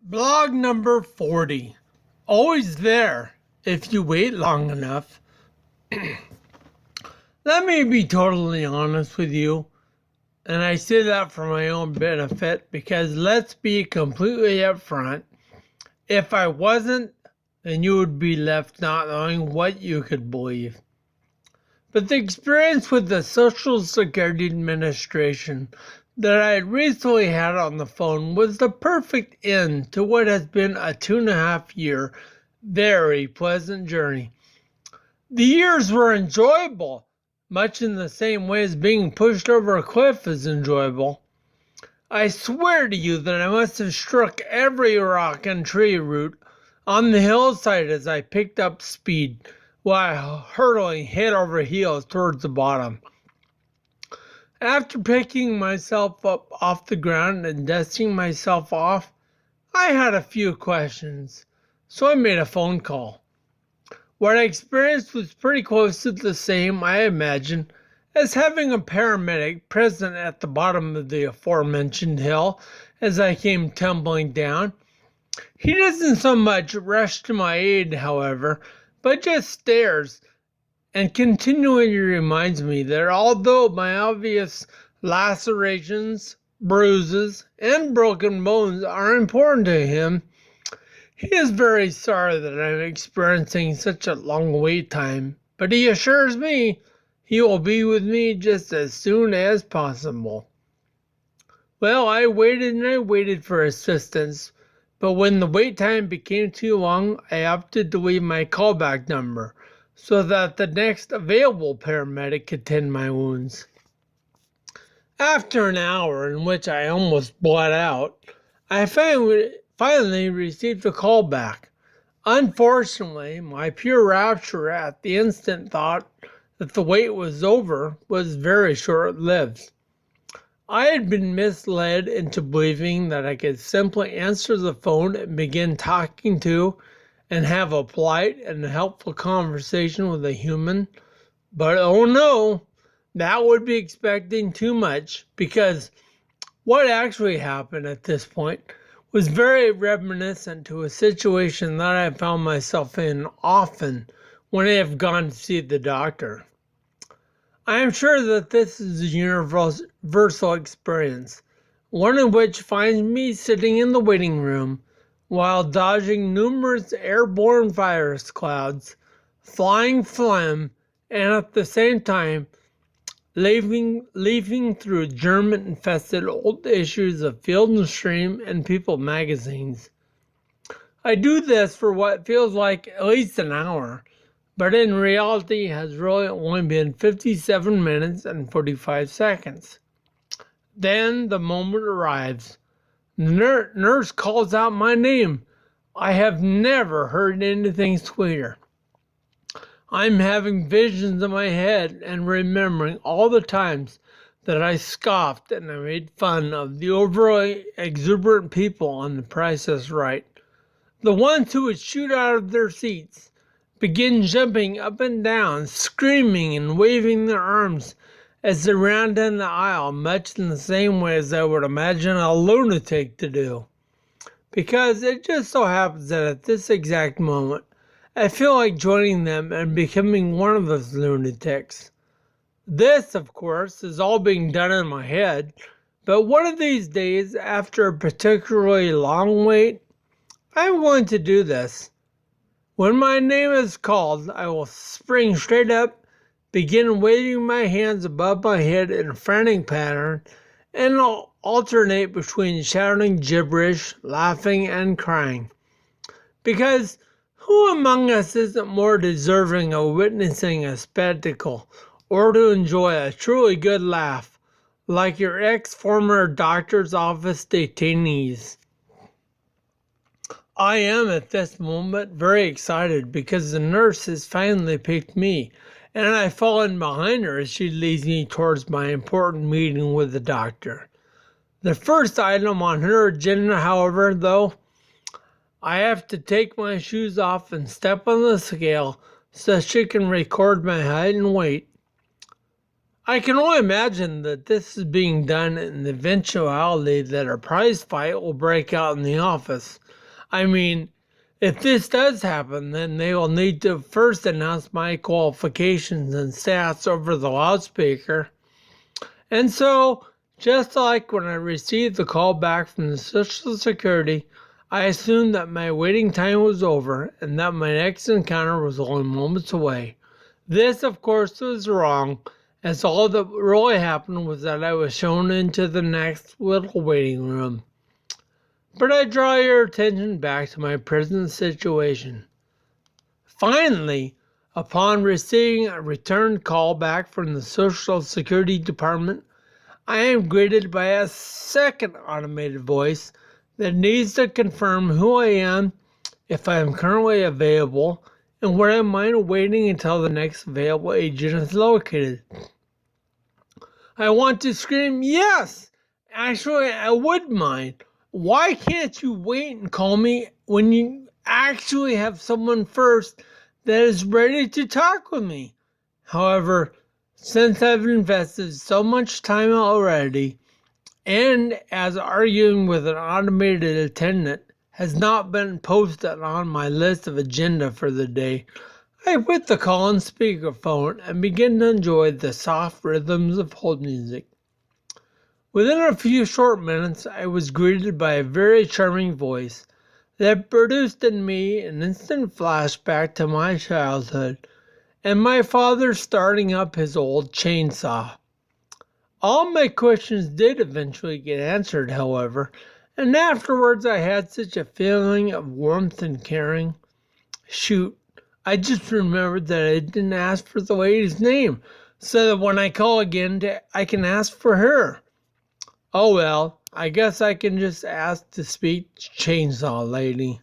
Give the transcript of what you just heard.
Blog number 40. Always there if you wait long enough. Let me be totally honest with you, and I say that for my own benefit because let's be completely upfront. If I wasn't, then you would be left not knowing what you could believe. But the experience with the Social Security Administration that I had recently had on the phone was the perfect end to what has been a 2.5 year, very pleasant journey. The years were enjoyable, much in the same way as being pushed over a cliff is enjoyable. I swear to you that I must have struck every rock and tree root on the hillside as I picked up speed, while hurtling head over heels towards the bottom. After picking myself up off the ground and dusting myself off, I had a few questions, so I made a phone call. What I experienced was pretty close to the same, I imagine, as having a paramedic present at the bottom of the aforementioned hill as I came tumbling down. He doesn't so much rush to my aid, however, but just stares and continually reminds me that although my obvious lacerations, bruises, and broken bones are important to him, he is very sorry that I'm experiencing such a long wait time, but he assures me he will be with me just as soon as possible. Well, I waited for assistance, but when the wait time became too long, I opted to leave my callback number so that the next available paramedic could tend my wounds. After an hour in which I almost bled out, I finally received a call back. Unfortunately, my pure rapture at the instant thought that the wait was over was very short-lived. I had been misled into believing that I could simply answer the phone and begin talking to and have a polite and helpful conversation with a human. But oh no, that would be expecting too much, because what actually happened at this point was very reminiscent to a situation that I found myself in often when I have gone to see the doctor. I am sure that this is a universal experience, one in which finds me sitting in the waiting room while dodging numerous airborne virus clouds, flying phlegm, and at the same time leafing through germ-infested old issues of Field and Stream and People magazines. I do this for what feels like at least an hour, but in reality has really only been 57 minutes and 45 seconds. Then the moment arrives. The nurse calls out my name. I have never heard anything sweeter. I'm having visions in my head and remembering all the times that I scoffed and I made fun of the overly exuberant people on The Price is Right. The ones who would shoot out of their seats, begin jumping up and down, screaming and waving their arms as they ran down the aisle, much in the same way as I would imagine a lunatic to do. Because it just so happens that at this exact moment, I feel like joining them and becoming one of those lunatics. This, of course, is all being done in my head, but one of these days, after a particularly long wait, I'm going to do this. When my name is called, I will spring straight up, begin waving my hands above my head in a frantic pattern, and I'll alternate between shouting gibberish, laughing, and crying. Because who among us isn't more deserving of witnessing a spectacle or to enjoy a truly good laugh, like your ex-former doctor's office detainees? I am at this moment very excited because the nurse has finally picked me, and I've fallen behind her as she leads me towards my important meeting with the doctor. The first item on her agenda, however, though, I have to take my shoes off and step on the scale so she can record my height and weight. I can only imagine that this is being done in the eventuality that a prize fight will break out in the office. I mean, if this does happen, then they will need to first announce my qualifications and stats over the loudspeaker. And so, just like when I received the call back from the Social Security, I assumed that my waiting time was over and that my next encounter was only moments away. This, of course, was wrong, as all that really happened was that I was shown into the next little waiting room. But I draw your attention back to my present situation. Finally, upon receiving a return call back from the Social Security Department, I am greeted by a second automated voice that needs to confirm who I am, if I am currently available, and would I mind waiting until the next available agent is located. I want to scream, yes! Actually, I would mind. Why can't you wait and call me when you actually have someone first that is ready to talk with me? However, since I've invested so much time already, and as arguing with an automated attendant has not been posted on my list of agenda for the day, I put the call on speakerphone and begin to enjoy the soft rhythms of hold music. Within a few short minutes, I was greeted by a very charming voice that produced in me an instant flashback to my childhood and my father starting up his old chainsaw. All my questions did eventually get answered, however, and afterwards I had such a feeling of warmth and caring. Shoot, I just remembered that I didn't ask for the lady's name, so that when I call again, I can ask for her. Oh well, I guess I can just ask to speak to Chainsaw Lady.